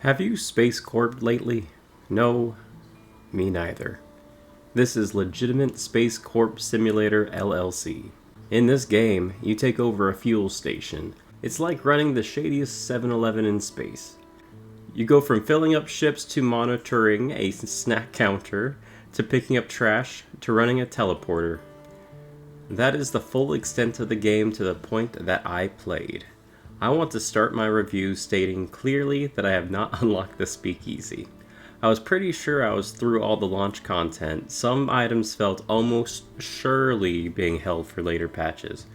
Have you Space Corp lately? No, me neither. This is Legitimate Space Corp Simulator LLC. In this game, you take over a fuel station. It's like running the shadiest 7-Eleven in space. You go from filling up ships to monitoring a snack counter, to picking up trash, to running a teleporter. That is the full extent of the game to the point that I played. I want to start my review stating clearly that I have not unlocked the speakeasy. I was pretty sure I was through all the launch content. Some items felt almost surely being held for later patches.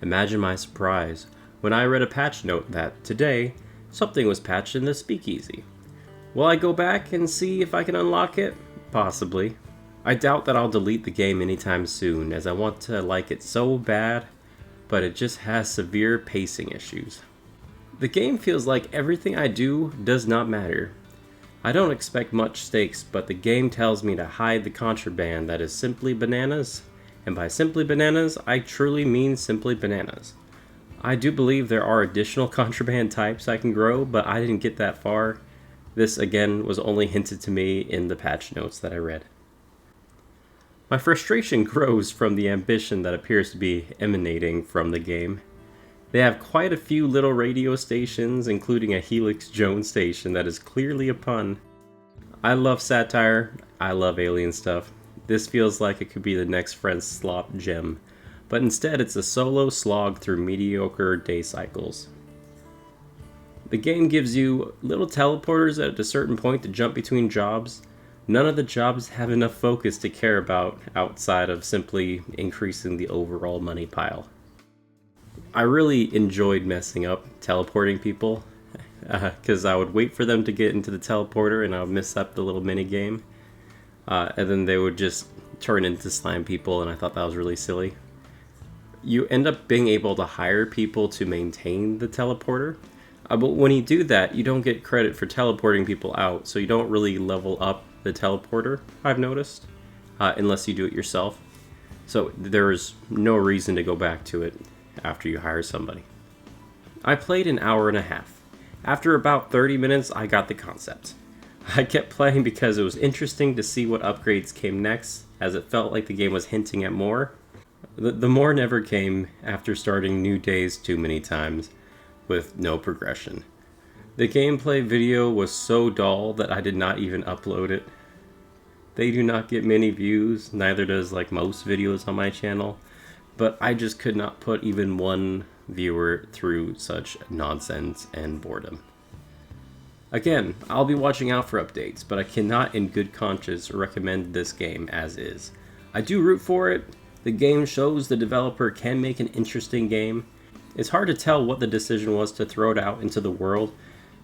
Imagine my surprise when I read a patch note that today, something was patched in the speakeasy. Will I go back and see if I can unlock it? Possibly. I doubt that I'll delete the game anytime soon, as I want to like it so bad, but it just has severe pacing issues. The game feels like everything I do does not matter. I don't expect much stakes, but the game tells me to hide the contraband that is simply bananas, and by simply bananas, I truly mean simply bananas. I do believe there are additional contraband types I can grow, but I didn't get that far. This again was only hinted to me in the patch notes that I read. My frustration grows from the ambition that appears to be emanating from the game. They have quite a few little radio stations, including a Helix Jones station that is clearly a pun. I love satire, I love alien stuff. This feels like it could be the next Friends slop gem, but instead it's a solo slog through mediocre day cycles. The game gives you little teleporters at a certain point to jump between jobs. None of the jobs have enough focus to care about outside of simply increasing the overall money pile. I really enjoyed messing up teleporting people, because I would wait for them to get into the teleporter and I would mess up the little mini game, and then they would just turn into slime people, and I thought that was really silly. You end up being able to hire people to maintain the teleporter, but when you do that, you don't get credit for teleporting people out, so you don't really level up the teleporter, I've noticed, unless you do it yourself. So there's no reason to go back to it after you hire somebody. I played an hour and a half. After about 30 minutes, I got the concept. I kept playing because it was interesting to see what upgrades came next, as it felt like the game was hinting at more. The more never came after starting new days too many times, with no progression. The gameplay video was so dull that I did not even upload it. They do not get many views, neither does like most videos on my channel, but I just could not put even one viewer through such nonsense and boredom. Again, I'll be watching out for updates, but I cannot in good conscience recommend this game as is. I do root for it. The game shows the developer can make an interesting game. It's hard to tell what the decision was to throw it out into the world,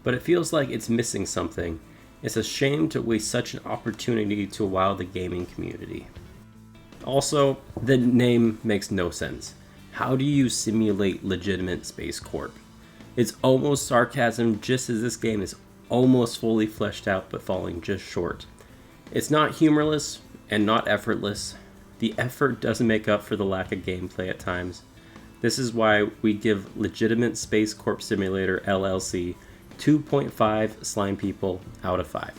but it feels like it's missing something. It's a shame to waste such an opportunity to wow the gaming community. Also, the name makes no sense. How do you simulate legitimate Space Corp? It's almost sarcasm, just as this game is almost fully fleshed out but falling just short. It's not humorless and not effortless. The effort doesn't make up for the lack of gameplay at times. This is why we give Legitimate Space Corp Simulator LLC 2.5 slime people out of 5.